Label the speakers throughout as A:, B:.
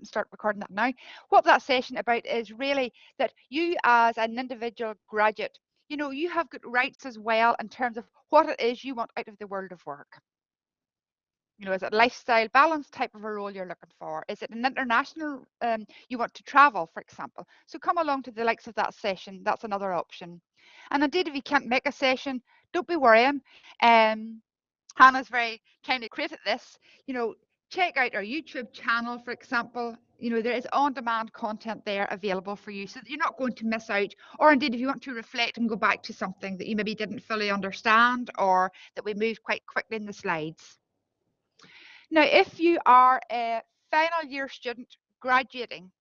A: start recording that now. What that session about is really that you as an individual graduate, you know, you have got rights as well in terms of what it is you want out of the world of work. You know, is it lifestyle balance type of a role you're looking for? Is it an international, you want to travel, for example? So come along to the likes of that session. That's another option. And indeed, if you can't make a session, don't be worrying. Hannah's very kindly created this. You know, check out our YouTube channel, for example. You know, there is on-demand content there available for you so that you're not going to miss out. Or indeed, if you want to reflect and go back to something that you maybe didn't fully understand or that we moved quite quickly in the slides. Now, if you are a final year student graduating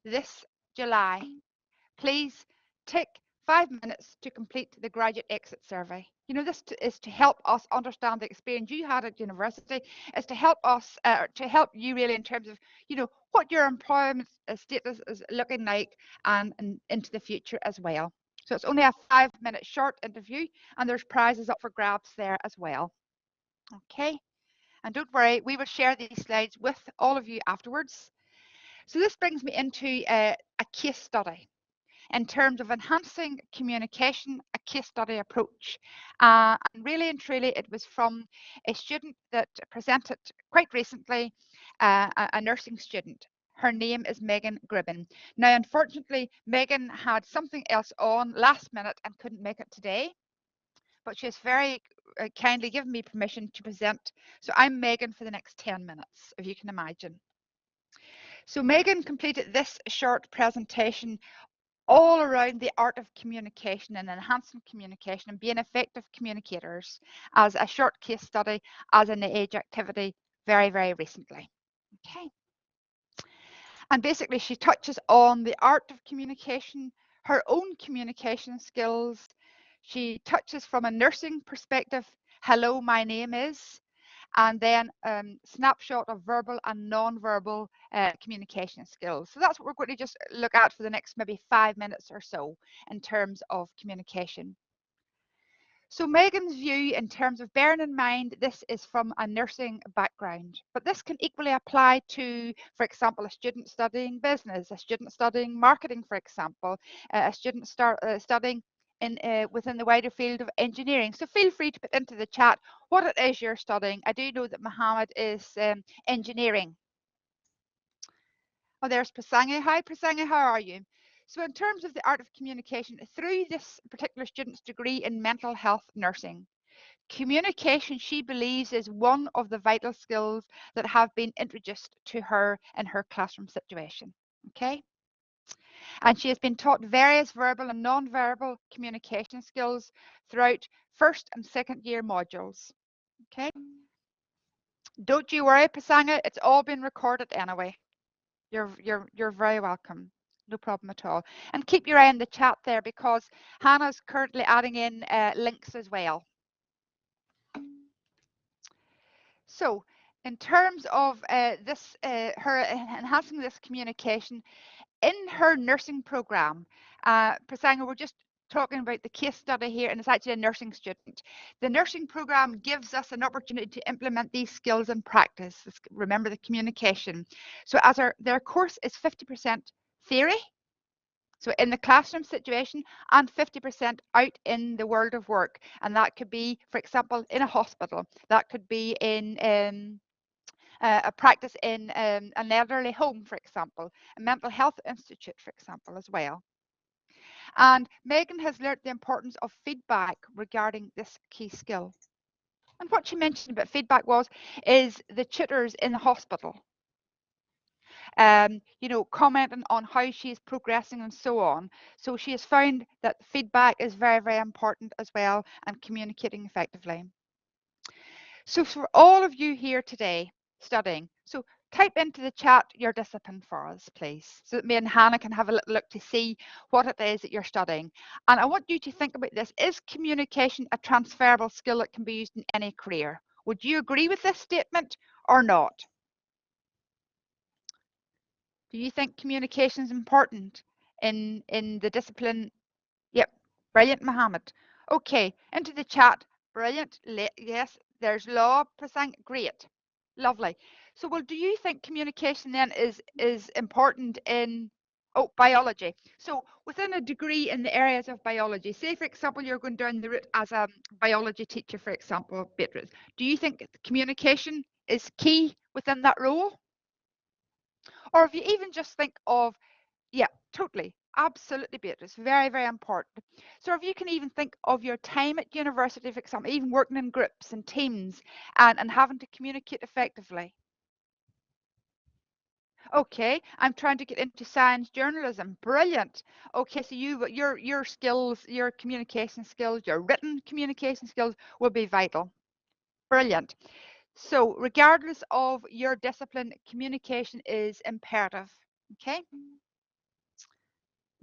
A: this July, please take 5 minutes to complete the graduate exit survey. You know, this is to help us understand the experience you had at university, is to help us, to help you really in terms of, you know, what your employment status is looking like and into the future as well. So it's only a 5-minute short interview and there's prizes up for grabs there as well. Okay. And don't worry, we will share these slides with all of you afterwards. So this brings me into a case study in terms of enhancing communication, a case study approach. And really and truly, it was from a student that presented quite recently, a nursing student. Her name is Megan Gribben. Now, unfortunately, Megan had something else on last minute and couldn't make it today, but she has very kindly given me permission to present. So I'm Megan for the next 10 minutes, if you can imagine. So Megan completed this short presentation all around the art of communication and enhancing communication and being effective communicators as a short case study as an age activity very, very recently. Okay. And basically she touches on the art of communication, her own communication skills. She touches from a nursing perspective, hello, my name is, and then snapshot of verbal and non-verbal communication skills. So that's what we're going to just look at for the next maybe 5 minutes or so in terms of communication. So Megan's view in terms of bearing in mind, this is from a nursing background, but this can equally apply to, for example, a student studying business, a student studying marketing, for example, a student studying within the wider field of engineering. So feel free to put into the chat what it is you're studying. I do know that Mohammed is engineering. Oh, there's Prasangi. Hi, Prasangi, how are you? So in terms of the art of communication, through this particular student's degree in mental health nursing, communication, she believes, is one of the vital skills that have been introduced to her in her classroom situation. Okay. And she has been taught various verbal and non-verbal communication skills throughout first and second year modules. Okay. Don't you worry, Pasanga, it's all been recorded anyway. You're very welcome. No problem at all. And keep your eye on the chat there because Hannah's currently adding in links as well. So in terms of her enhancing this communication in her nursing program, Prasanga, we're just talking about the case study here, and it's actually a nursing student. The nursing program gives us an opportunity to implement these skills in practice. Remember the communication. So as their course is 50% theory, so in the classroom situation, and 50% out in the world of work. And that could be, for example, in a hospital. That could be in a practice in an elderly home, for example, a mental health institute, for example, as well. And Megan has learned the importance of feedback regarding this key skill. And what she mentioned about feedback is the tutors in the hospital, you know, commenting on how she is progressing and so on. So she has found that feedback is very, very important as well, and communicating effectively. So for all of you here today studying, so type into the chat your discipline for us, please, so that me and Hannah can have a little look to see what it is that you're studying. And I want you to think about this. Is communication a transferable skill that can be used in any career? Would you agree with this statement or not? Do you think communication is important in the discipline? Yep, brilliant, Mohammed. Okay, into the chat. Brilliant. Yes, there's law, Prasang. Great. Lovely. So, well, do you think communication then is important in biology? So, within a degree in the areas of biology, say for example, you're going down the route as a biology teacher, for example, Beatrice. Do you think communication is key within that role? Or if you even just think of, yeah, totally, absolutely, Beatrice, very, very important. So if you can even think of your time at university, for example, even working in groups and teams and having to communicate effectively. Okay, I'm trying to get into science journalism. Brilliant. Okay, so your skills, your communication skills, your written communication skills will be vital. Brilliant. So regardless of your discipline, communication is imperative. Okay.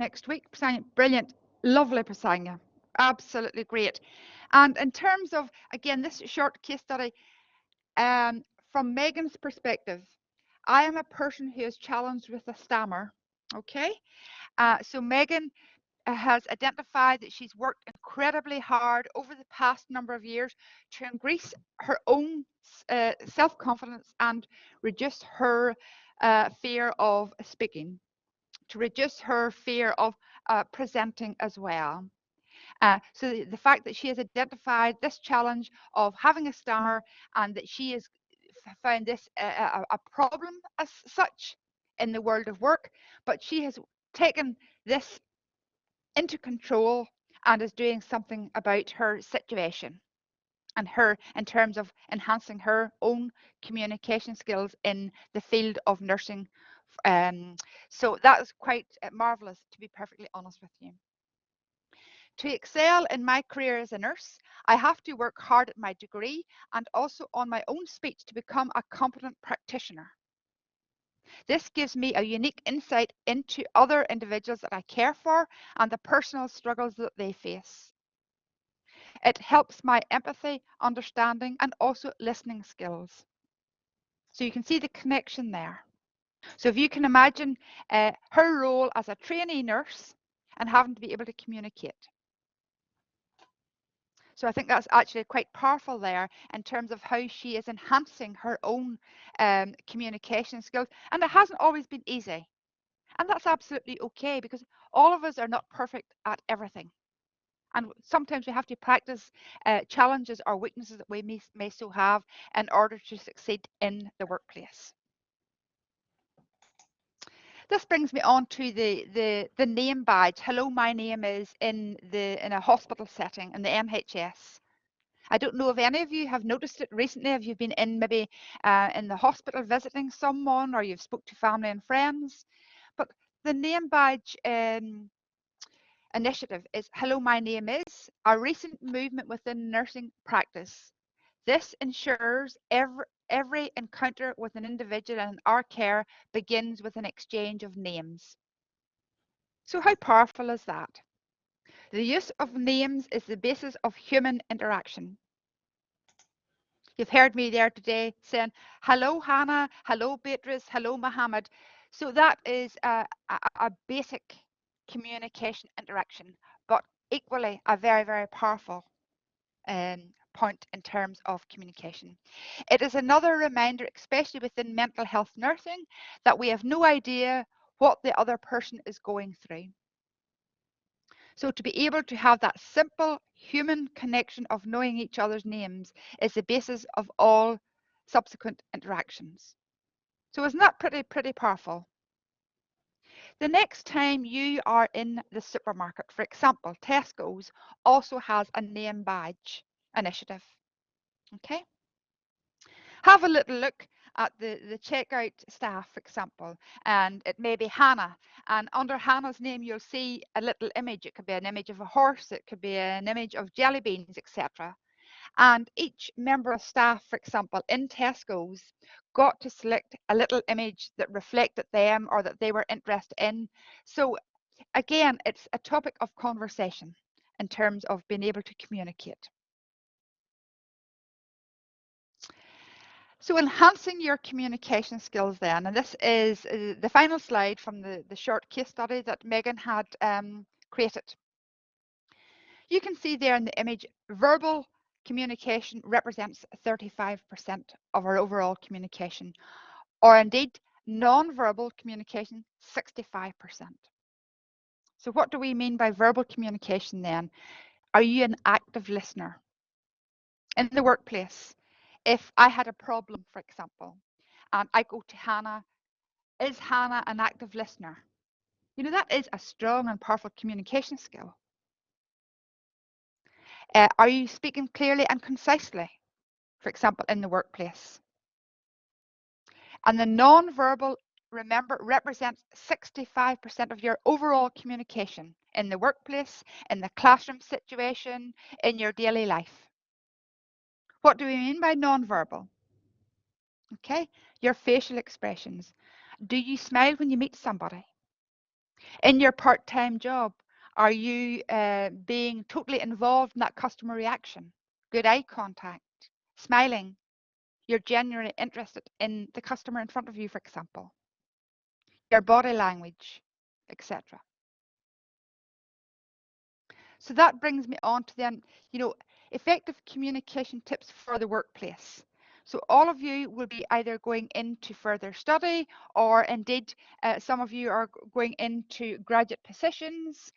A: Next week, Pisania. Brilliant. Lovely, Pisania. Absolutely great. And in terms of, again, this short case study, from Megan's perspective, I am a person who is challenged with a stammer. Okay. So Megan has identified that she's worked incredibly hard over the past number of years to increase her own self-confidence and reduce her fear of speaking, to reduce her fear of presenting as well. So the fact that she has identified this challenge of having a stammer and that she has found this a problem as such in the world of work, but she has taken this into control and is doing something about her situation and her in terms of enhancing her own communication skills in the field of nursing. So that is quite marvelous, to be perfectly honest with you. To excel in my career as a nurse, I have to work hard at my degree and also on my own speech to become a competent practitioner. This gives me a unique insight into other individuals that I care for and the personal struggles that they face. It helps my empathy, understanding, and also listening skills. So you can see the connection there. So if you can imagine her role as a trainee nurse and having to be able to communicate. So I think that's actually quite powerful there in terms of how she is enhancing her own communication skills. And it hasn't always been easy. And that's absolutely okay because all of us are not perfect at everything. And sometimes we have to practice challenges or weaknesses that we may so have in order to succeed in the workplace. This brings me on to the name badge. Hello, my name is in a hospital setting in the NHS. I don't know if any of you have noticed it recently, if you've been in maybe in the hospital visiting someone or you've spoke to family and friends. But the name badge initiative is Hello, my name is, a recent movement within nursing practice. This ensures every encounter with an individual in our care begins with an exchange of names. So how powerful is that? The use of names is the basis of human interaction. You've heard me there today saying, hello, Hannah, hello, Beatrice, hello, Mohammed. So that is a basic communication interaction, but equally a very, very powerful point in terms of communication. It is another reminder, especially within mental health nursing, that we have no idea what the other person is going through. So to be able to have that simple human connection of knowing each other's names is the basis of all subsequent interactions. So isn't that pretty powerful? The next time you are in the supermarket, for example, Tesco's also has a name badge initiative. Okay. Have a little look at the checkout staff, for example, and it may be Hannah. And under Hannah's name, you'll see a little image. It could be an image of a horse, it could be an image of jelly beans, etc. And each member of staff, for example, in Tesco's, got to select a little image that reflected them or that they were interested in. So again, it's a topic of conversation in terms of being able to communicate. So enhancing your communication skills then, and this is the final slide from the short case study that Megan had created. You can see there in the image verbal communication represents 35% of our overall communication, or indeed non-verbal communication, 65%. So what do we mean by verbal communication then? Are you an active listener? In the workplace, if I had a problem, for example, and I go to Hannah, is Hannah an active listener? You know, that is a strong and powerful communication skill. Are you speaking clearly and concisely, for example, in the workplace? And the non-verbal, remember, represents 65% of your overall communication in the workplace, in the classroom situation, in your daily life. What do we mean by non-verbal? Okay, your facial expressions. Do you smile when you meet somebody? In your part-time job, are you being totally involved in that customer reaction? Good eye contact, smiling. You're genuinely interested in the customer in front of you, for example. Your body language, etc. So that brings me on to then, effective communication tips for the workplace. So all of you will be either going into further study, or indeed some of you are going into graduate positions.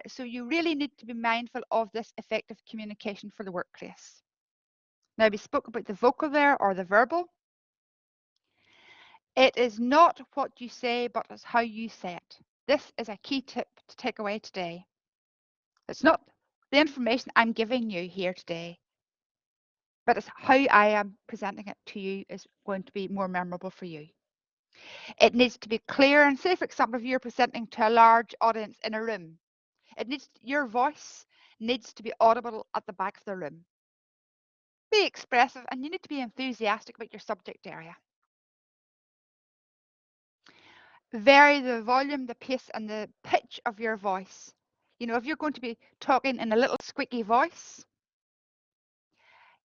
A: So you really need to be mindful of this effective communication for the workplace. Now, we spoke about the vocal there, or the verbal. It is not what you say, but it's how you say it. This is a key tip to take away today. It's not the information I'm giving you here today, but it's how I am presenting it to you is going to be more memorable for you. It needs to be clear, and say, for example, if you're presenting to a large audience in a room, your voice needs to be audible at the back of the room. Be expressive, and you need to be enthusiastic about your subject area. Vary the volume, the pace, and the pitch of your voice. If you're going to be talking in a little squeaky voice,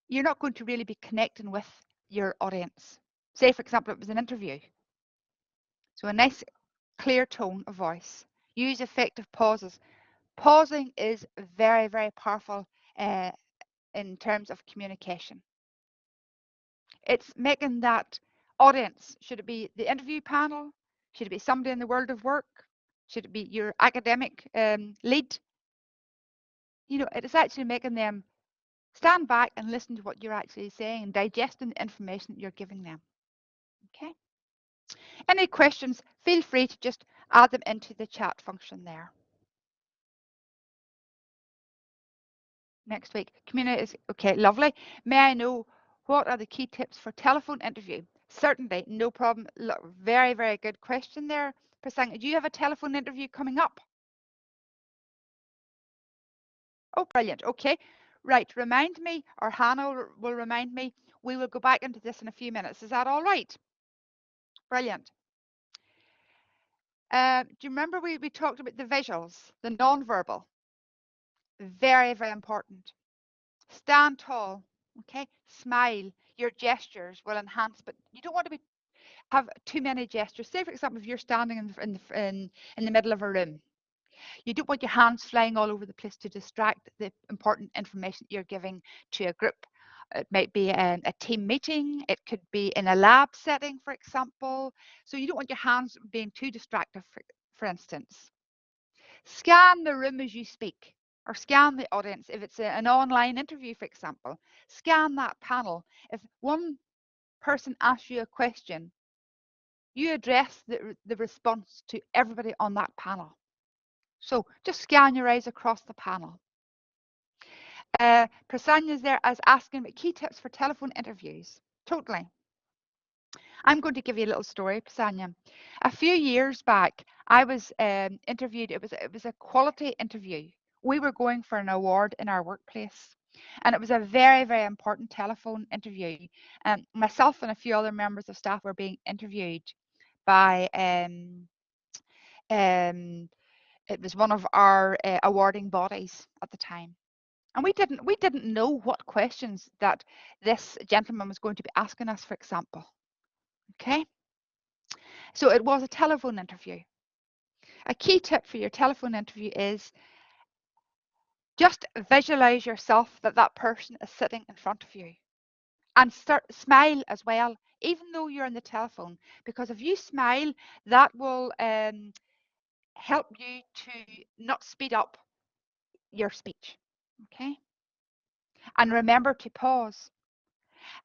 A: you're not going to really be connecting with your audience. Say, for example, it was an interview. So a nice, clear tone of voice. Use effective pauses. Pausing is very, very powerful in terms of communication. It's making that audience, should it be the interview panel? Should it be somebody in the world of work? Should it be your academic lead? It is actually making them stand back and listen to what you're actually saying and digesting the information that you're giving them. Okay. Any questions, feel free to just add them into the chat function there. Next week, community is okay, lovely. May I know what are the key tips for telephone interview? Certainly, no problem. Very, very good question there. Prasanga, do you have a telephone interview coming up? Oh, brilliant. Okay. Right. Remind me, or Hannah will remind me. We will go back into this in a few minutes. Is that all right? Brilliant. Do you remember we talked about the visuals, the non-verbal? Very, very important. Stand tall, okay? Smile. Your gestures will enhance, but you don't want to have too many gestures. Say, for example, if you're standing in the middle of a room, you don't want your hands flying all over the place to distract the important information you're giving to a group. It might be a team meeting. It could be in a lab setting, for example. So you don't want your hands being too distractive, for instance. Scan the room as you speak, or scan the audience. If it's an online interview, for example, scan that panel. If one person asks you a question, you address the response to everybody on that panel. So just scan your eyes across the panel. Prasanya's there as asking about key tips for telephone interviews. Totally. I'm going to give you a little story, Prasanya. A few years back, I was interviewed. It was a quality interview. We were going for an award in our workplace, and it was a very, very important telephone interview. Myself and a few other members of staff were being interviewed by it was one of our awarding bodies at the time. And we didn't know what questions that this gentleman was going to be asking us, for example. Okay. So it was a telephone interview. A key tip for your telephone interview is Just visualize yourself that person is sitting in front of you, and smile as well, even though you're on the telephone, because if you smile, that will help you to not speed up your speech. Okay. And remember to pause.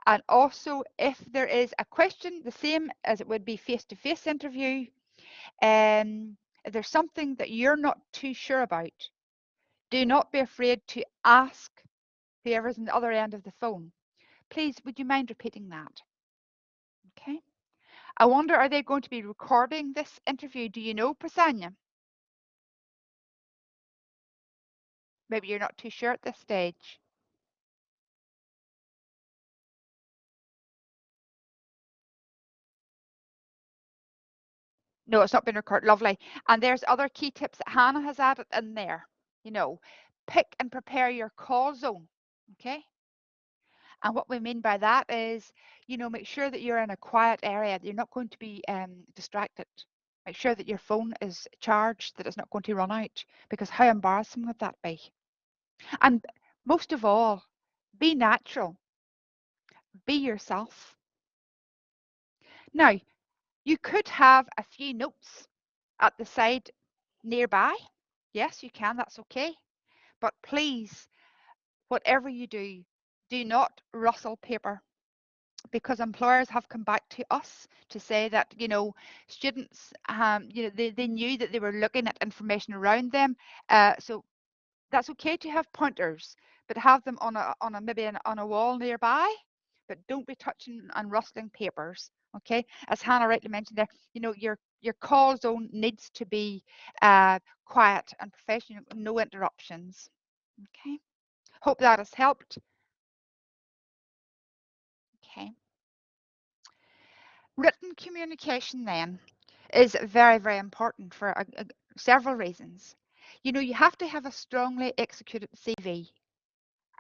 A: And also, if there is a question, the same as it would be face-to-face interview, if there's something that you're not too sure about, do not be afraid to ask whoever's on the other end of the phone. Please, would you mind repeating that? Okay. I wonder, are they going to be recording this interview? Do you know, Prasanna? Maybe you're not too sure at this stage. No, it's not been recorded. Lovely. And there's other key tips that Hannah has added in there. You know, pick and prepare your call zone. Okay. And what we mean by that is, make sure that you're in a quiet area. You're not going to be distracted. Make sure that your phone is charged, that it's not going to run out, because how embarrassing would that be? And most of all, be natural, be yourself. Now, you could have a few notes at the side nearby. Yes, you can, that's okay. But please, whatever you do not rustle paper, because employers have come back to us to say that, students, they knew that they were looking at information around them. So that's okay to have pointers, but have them maybe on a wall nearby, but don't be touching and rustling papers. Okay, as Hannah rightly mentioned there, your call zone needs to be quiet and professional, no interruptions. Okay, hope that has helped. Okay, written communication then is very, very important for several reasons. You have to have a strongly executed CV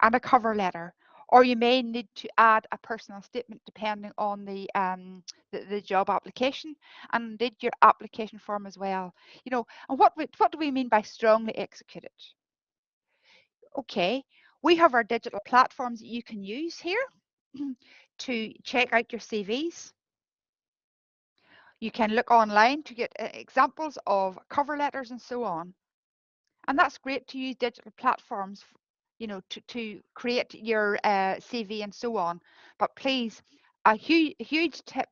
A: and a cover letter, or you may need to add a personal statement depending on the job application, and indeed your application form as well. And what do we mean by strongly executed? Okay, we have our digital platforms that you can use here to check out your CVs. You can look online to get examples of cover letters and so on. And that's great to use digital platforms, to create your CV and so on. But please, a huge tip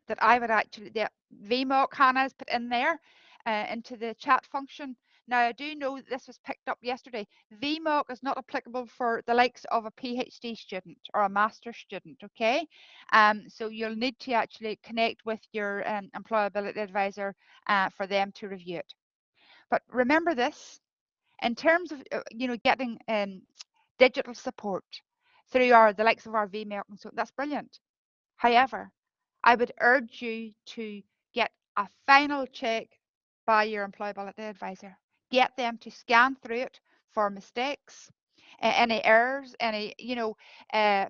A: that I would actually, the VMOC Hannah has put in there into the chat function. Now, I do know that this was picked up yesterday. VMOC is not applicable for the likes of a PhD student or a master's student, okay? So you'll need to actually connect with your employability advisor for them to review it. But remember this, in terms of getting digital support through the likes of our VMail, and so that's brilliant. However, I would urge you to get a final check by your employability advisor. Get them to scan through it for mistakes, any errors, any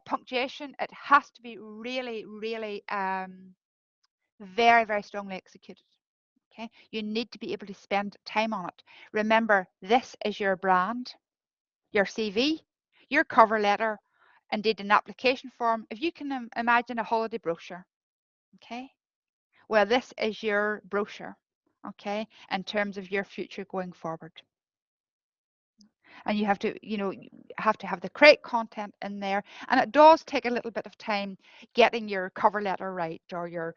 A: punctuation. It has to be really, really very, very strongly executed. Okay, you need to be able to spend time on it. Remember, this is your brand, your CV, your cover letter, indeed an application form. If you can imagine a holiday brochure, okay, well, this is your brochure, okay, in terms of your future going forward. And you have to, have the correct content in there. And it does take a little bit of time getting your cover letter right, or your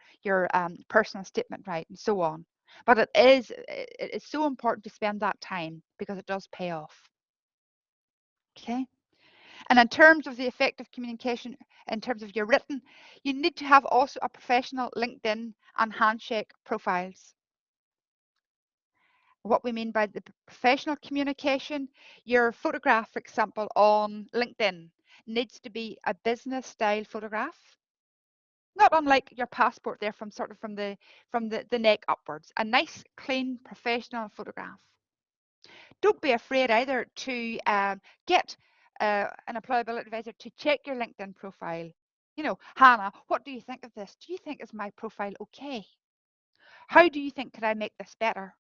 A: personal statement right, and so on. But it's so important to spend that time, because it does pay off. Okay. And in terms of the effective communication, in terms of your written, you need to have also a professional LinkedIn and Handshake profiles. What we mean by the professional communication, your photograph, for example, on LinkedIn needs to be a business style photograph, not unlike your passport there, from the neck upwards. A nice, clean, professional photograph. Don't be afraid either to get an employability advisor to check your LinkedIn profile. Hannah, what do you think of this? Do you think is my profile okay? How do you think could I make this better?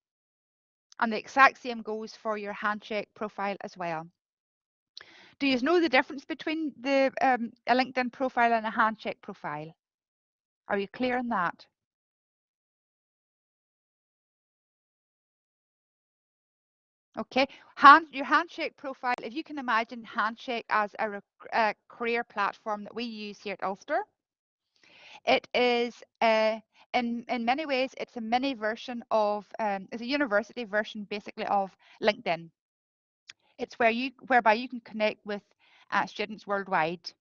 A: And the exact same goes for your Handshake profile as well. Do you know the difference between a LinkedIn profile and a Handshake profile? Are you clear on that? Okay, your Handshake profile, if you can imagine Handshake as a career platform that we use here at Ulster, it is in many ways it's a mini version of it's a university version basically of LinkedIn. It's whereby you can connect with students worldwide.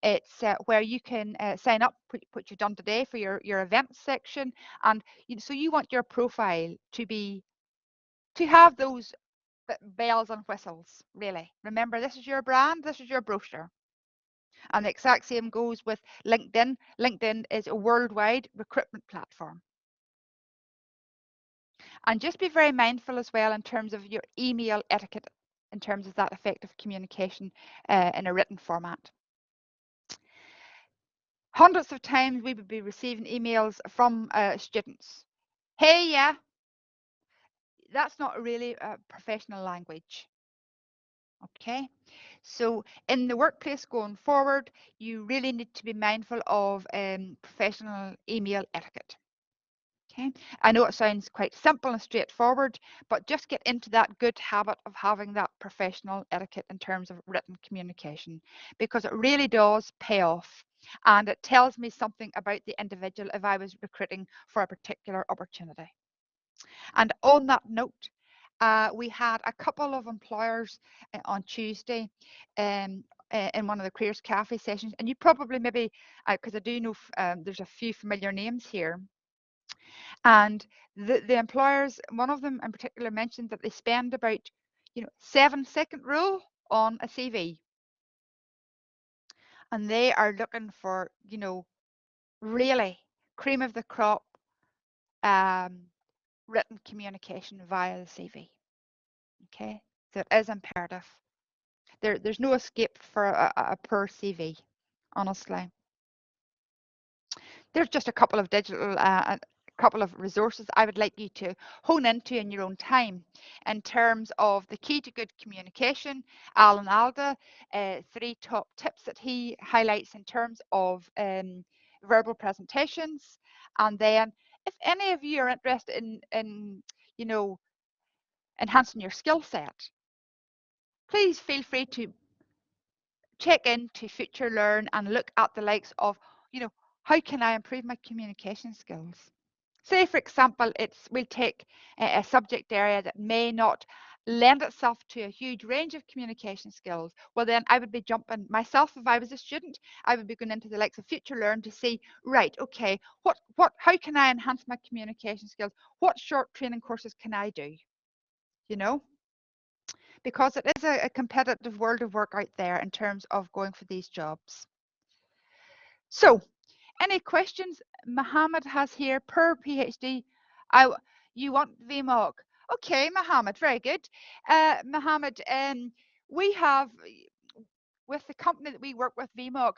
A: It's where you can sign up, what you've done today for your events section, and so you want your profile to have those bells and whistles, really. Remember, this is your brand, this is your brochure. And the exact same goes with LinkedIn. LinkedIn is a worldwide recruitment platform. And just be very mindful as well in terms of your email etiquette, in terms of that effective communication in a written format. Hundreds of times we would be receiving emails from students. Hey, yeah, that's not really professional language. Okay, so in the workplace going forward, you really need to be mindful of professional email etiquette. Okay, I know it sounds quite simple and straightforward, but just get into that good habit of having that professional etiquette in terms of written communication, because it really does pay off. And it tells me something about the individual if I was recruiting for a particular opportunity. And on that note, we had a couple of employers on Tuesday in one of the Careers Cafe sessions, and you probably maybe, because I do know there's a few familiar names here, and the employers, one of them in particular mentioned that they spend about 7-second rule on a CV, and they are looking for really cream of the crop written communication via the CV. Okay, so it is imperative. There's no escape for a poor CV, honestly. There's just a couple of couple of resources I would like you to hone into in your own time in terms of the key to good communication. Alan Alda, 3 top tips that he highlights in terms of verbal presentations. And then if any of you are interested in enhancing your skill set, please feel free to check into Future Learn and look at the likes of, how can I improve my communication skills? Say, for example, we'll take a subject area that may not lend itself to a huge range of communication skills. Well, then I would be jumping myself if I was a student. I would be going into the likes of Future Learn to see, right, okay, how can I enhance my communication skills? What short training courses can I do? Because it is a competitive world of work out there in terms of going for these jobs. So, any questions Mohammed has here per PhD? You want VMOC? Okay, Mohammed, very good. Mohammed, we have, with the company that we work with, VMOC,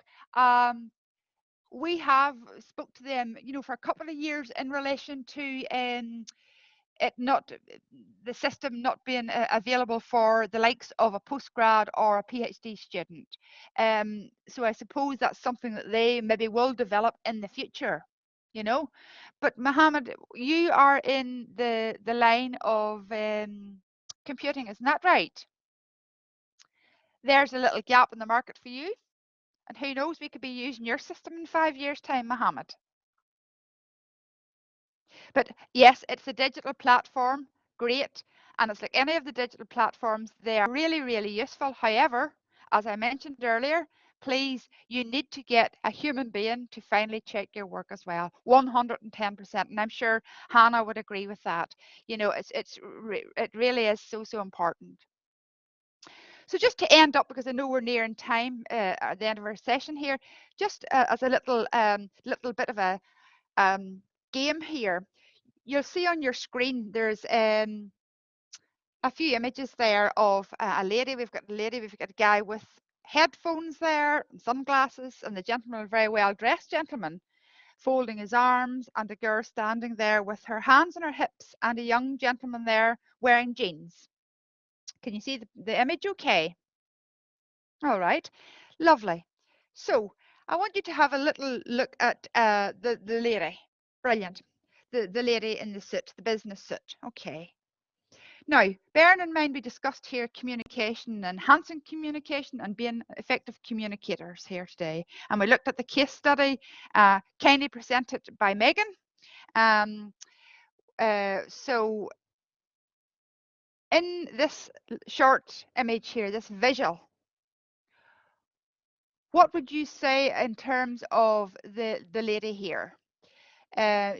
A: we have spoke to them, for a couple of years in relation to the system not being available for the likes of a postgrad or a PhD student. So I suppose that's something that they maybe will develop in the future, But Mohammed, you are in the line of computing, isn't that right? There's a little gap in the market for you. And who knows, we could be using your system in 5 years' time, Mohammed. But yes, it's a digital platform, great. And it's like any of the digital platforms, they are really, really useful. However, as I mentioned earlier, please, you need to get a human being to finally check your work as well, 110%. And I'm sure Hannah would agree with that. It really is so, so important. So just to end up, because I know we're nearing time at the end of our session here, just as a little bit of a game here, you'll see on your screen there's a few images there of a lady. We've got a guy with headphones there, and sunglasses, and the gentleman, a very well dressed gentleman. folding his arms, and a girl standing there with her hands on her hips, and a young gentleman there wearing jeans. Can you see the image okay? All right, lovely. So I want you to have a little look at the lady. Brilliant. The lady in the suit, the business suit. Okay. Now, bearing in mind we discussed here communication, enhancing communication, and being effective communicators here today. And we looked at the case study kindly presented by Megan. So in this short image here, this visual, what would you say in terms of the lady here?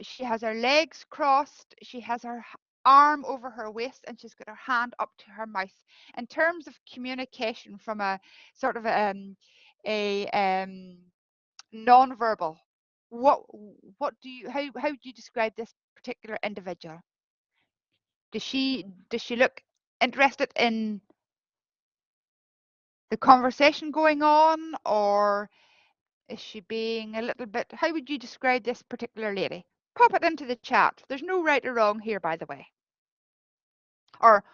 A: She has her legs crossed, she has her arm over her waist, and she's got her hand up to her mouth. In terms of communication from a sort of non-verbal, what do you how do you describe this particular individual? Does she look interested in the conversation going on, or is she being a little bit, how would you describe this particular lady? Pop it into the chat. There's no right or wrong here, by the way. Or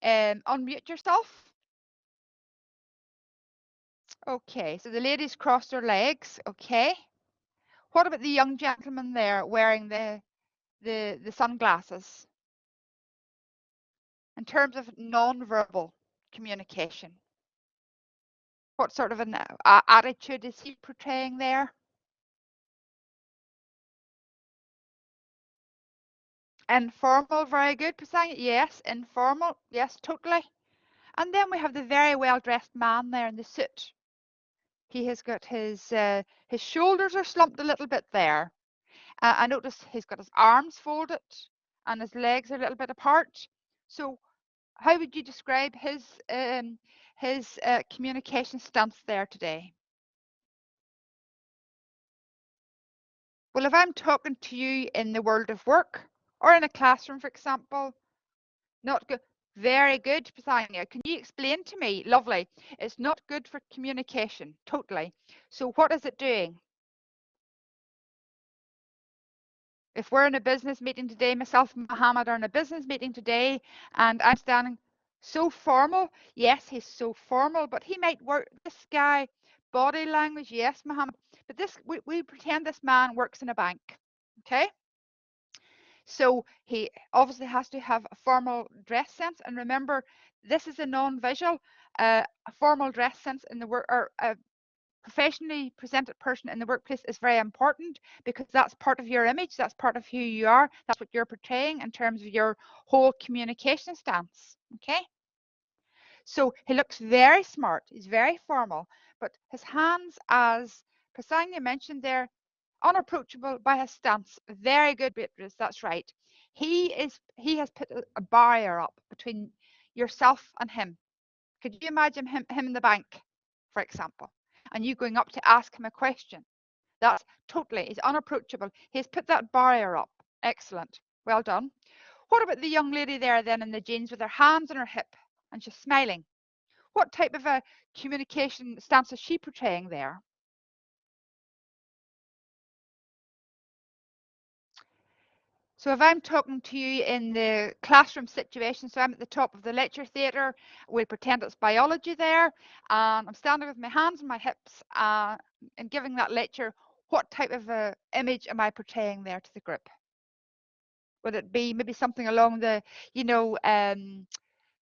A: unmute yourself. Okay, so the lady's crossed her legs. Okay. What about the young gentleman there wearing the sunglasses? In terms of non-verbal communication, what sort of an attitude is he portraying there? Informal, very good, Pasanya. Yes, informal. Yes, totally. And then we have the very well-dressed man there in the suit. He has got his shoulders are slumped a little bit there. I notice he's got his arms folded and his legs are a little bit apart. So how would you describe his communication stance there today? Well, if I'm talking to you in the world of work or in a classroom, for example, not good. Very good, Pisania. Can you explain to me? Lovely. It's not good for communication. Totally. So what is it doing? If we're in a business meeting today, myself and Mohammed are in a business meeting today, and I'm standing so formal. Yes, he's so formal, but he might work. This guy, body language. Yes, Mohammed. But this, we pretend this man works in a bank. Okay. So he obviously has to have a formal dress sense. And remember, this is a non-visual. A formal dress sense in the work, or a professionally presented person in the workplace is very important, because that's part of your image. That's part of who you are. That's what you're portraying in terms of your whole communication stance. Okay. So he looks very smart. He's very formal, but his hands, as Pasanya mentioned there, unapproachable by his stance. Very good, Beatrice. That's right. He has put a barrier up between yourself and him. Could you imagine him in the bank, for example, and you going up to ask him a question? That's totally, he's unapproachable. He's put that barrier up. Excellent. Well done. What about the young lady there then in the jeans with her hands on her hip and she's smiling? What type of a communication stance is she portraying there? So if I'm talking to you in the classroom situation, so I'm at the top of the lecture theatre, we'll pretend it's biology there, and I'm standing with my hands on my hips and giving that lecture, what type of a image am I portraying there to the group? Would it be maybe something along the,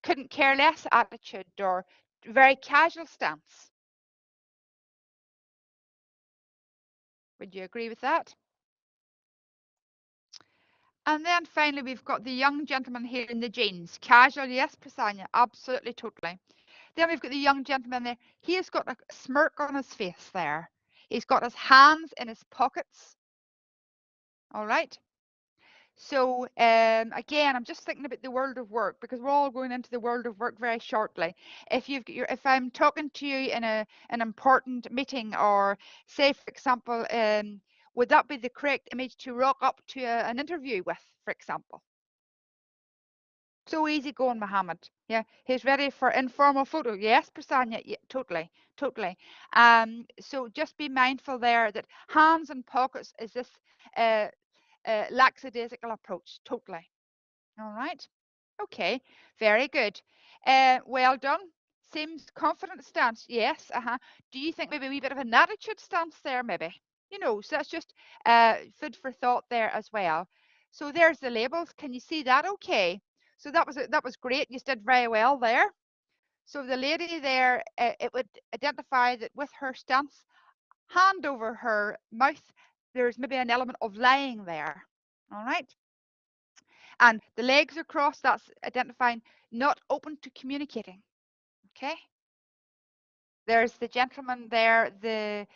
A: couldn't care less attitude, or very casual stance? Would you agree with that? And then finally, we've got the young gentleman here in the jeans. Casual, yes, Prasanna, absolutely, totally. Then we've got the young gentleman there. He has got a smirk on his face there. He's got his hands in his pockets. All right. So again, I'm just thinking about the world of work, because we're all going into the world of work very shortly. If I'm talking to you in an important meeting, or say, for example, would that be the correct image to rock up to an interview with, for example? So easy going, Mohammed. Yeah, he's ready for informal photo. Yes, Prasanya. Yeah, totally, totally. So just be mindful there that hands and pockets is this uh, lackadaisical approach. Totally. All right. Okay. Very good. Well done. Seems confident stance. Yes. Do you think maybe a wee bit of an attitude stance there? Maybe. So that's just food for thought there as well. So there's the labels. Can you see that? Okay. So that was great. You did very well there. So the lady there, it would identify that with her stance, hand over her mouth, there's maybe an element of lying there. All right. And the legs are crossed, that's identifying not open to communicating. Okay. There's the gentleman there, the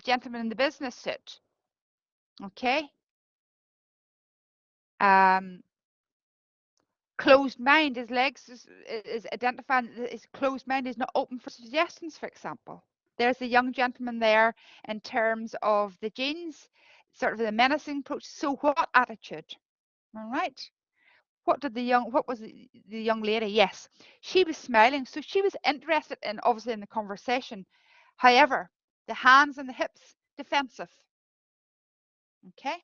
A: gentleman in the business suit. Okay. Closed mind, his legs is identifying his closed mind is not open for suggestions, for example. There's the young gentleman there in terms of the jeans, sort of the menacing approach. So what attitude? All right. What was the young lady? Yes, she was smiling, so she was interested in, obviously, in the conversation. However, the hands and the hips, defensive. Okay.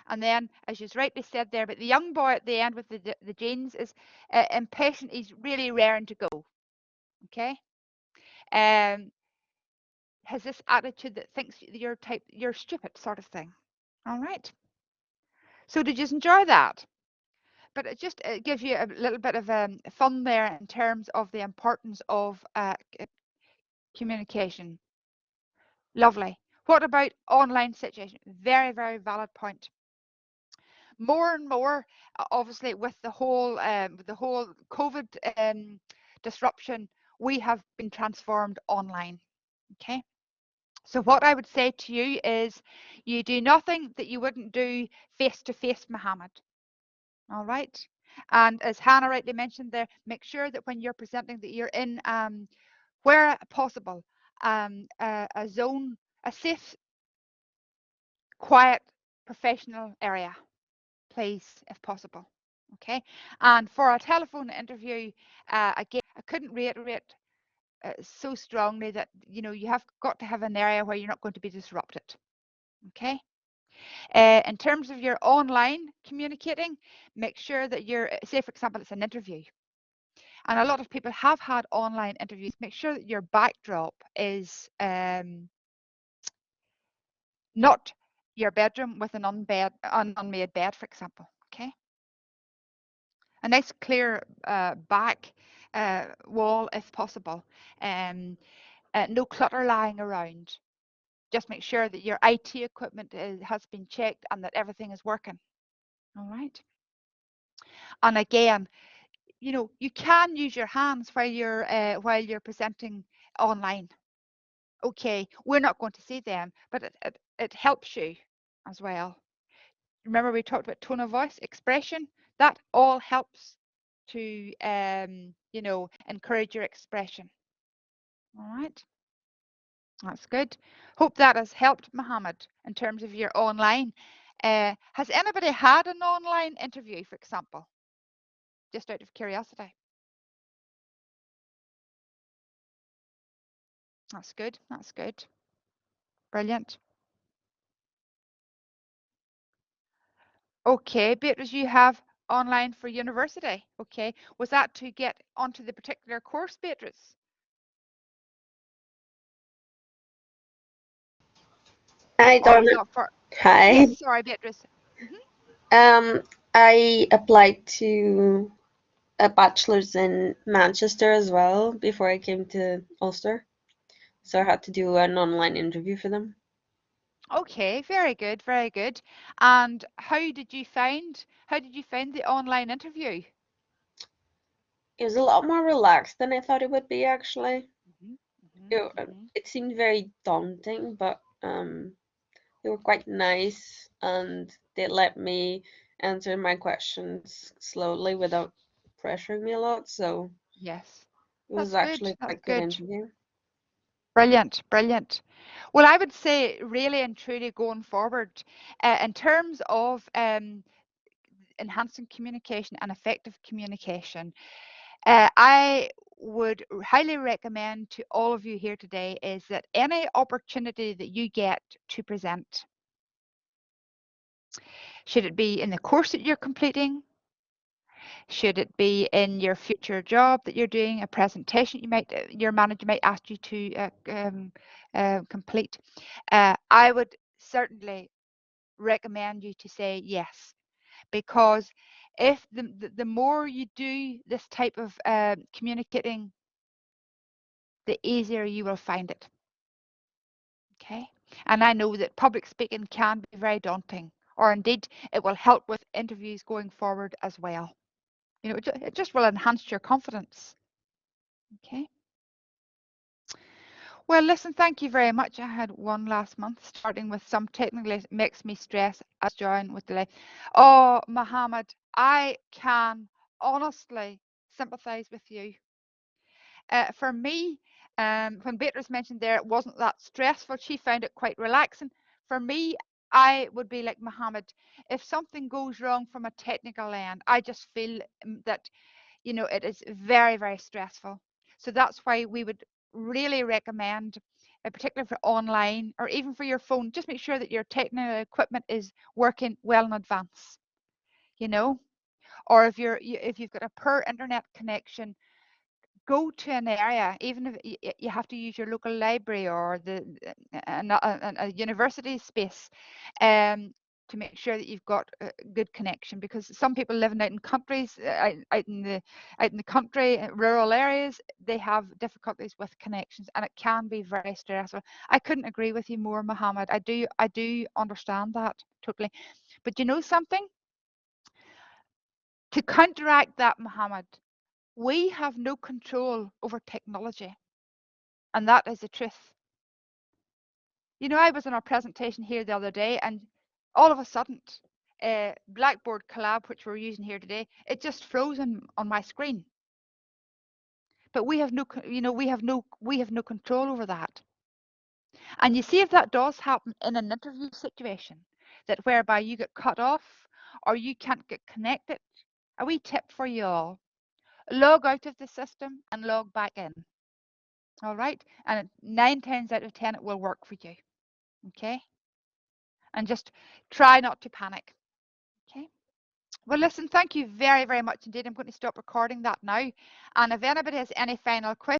A: And then, as you rightly said there, but the young boy at the end with the jeans is impatient. He's really raring to go. Okay. Has this attitude that thinks you're stupid, sort of thing. All right. So did you enjoy that? But it gives you a little bit of fun there in terms of the importance of communication. Lovely. What about online situation? Very, very valid point. More and more, obviously, with the whole COVID disruption, we have been transformed online. Okay. So what I would say to you is, you do nothing that you wouldn't do face to face, Mohammed. All right. And as Hannah rightly mentioned there, make sure that when you're presenting that you're in, where possible, a zone, a safe, quiet, professional area, please, if possible. Okay. And for a telephone interview, again, I couldn't reiterate so strongly that, you have got to have an area where you're not going to be disrupted. Okay. In terms of your online communicating, make sure that say, for example, it's an interview. And a lot of people have had online interviews. Make sure that your backdrop is not your bedroom with an unmade bed, for example. Okay. A nice clear back wall if possible. No clutter lying around. Just make sure that your IT equipment has been checked and that everything is working. All right. And again, you can use your hands while you're presenting online. Okay, we're not going to see them, but it helps you as well. Remember, we talked about tone of voice, expression. That all helps to encourage your expression. All right. That's good. Hope that has helped, Mohammed, in terms of your online. Has anybody had an online interview, for example? Just out of curiosity. That's good. That's good. Brilliant. Okay, Beatrice, you have online for university. Okay. Was that to get onto the particular course, Beatrice?
B: Hi,
A: Or
B: Donna.
A: was that for?
B: Hi.
A: Yes, sorry, Beatrice.
B: I applied to a bachelor's in Manchester as well before I came to Ulster. So I had to do an online interview for them.
A: Okay, very good, very good. And how did you find the online interview?
B: It was a lot more relaxed than I thought it would be, actually.
A: Mhm, mhm,
B: It,
A: mhm.
B: it seemed very daunting, but they were quite nice and they let me answer my questions slowly without pressuring me a lot. So
A: Yes,
B: it was
A: that's good.
B: actually
A: That's
B: quite a good
A: good.
B: interview.
A: Brilliant, brilliant. Well, I would say really and truly going forward, in terms of enhancing communication and effective communication, I would highly recommend to all of you here today is that any opportunity that you get to present, should it be in the course that you're completing, should it be in your future job that you're doing, a presentation your manager might ask you to complete, I would certainly recommend you to say yes, because if the more you do this type of communicating, the easier you will find it. Okay, and I know that public speaking can be very daunting, or indeed it will help with interviews going forward as well. You know, it just will enhance your confidence. Okay. Well, listen, thank you very much. I had one last month, starting with some technically makes me stress as join with delay. Oh, Mohammed, I can honestly sympathize with you. For me, when Beatrice mentioned there, it wasn't that stressful. She found it quite relaxing. For me, I would be like Mohammed. If something goes wrong from a technical end, I just feel that, you know, it is very, very stressful. So that's why we would really recommend, particularly for online or even for your phone, just make sure that your technical equipment is working well in advance, you know, or if you've got a poor internet connection, go to an area, even if you have to use your local library or a university space, to make sure that you've got a good connection, because some people living out in countries, out in the country, rural areas, they have difficulties with connections, and it can be very stressful. I couldn't agree with you more, Mohammed. I do understand that totally. But you know something? To counteract that, Mohammed, we have no control over technology, and that is the truth. You know, I was in our presentation here the other day, and all of a sudden, Blackboard Collab, which we're using here today, it just froze on my screen. But we have no, you know, we have no control over that. And you see, if that does happen in an interview situation, that whereby you get cut off or you can't get connected, a wee tip for you all: log out of the system and log back in. All right, and 9 times out of 10 it will work for you. Okay, and just try not to panic. Okay, well, listen, thank you very, very much indeed. I'm going to stop recording that now, and if anybody has any final questions,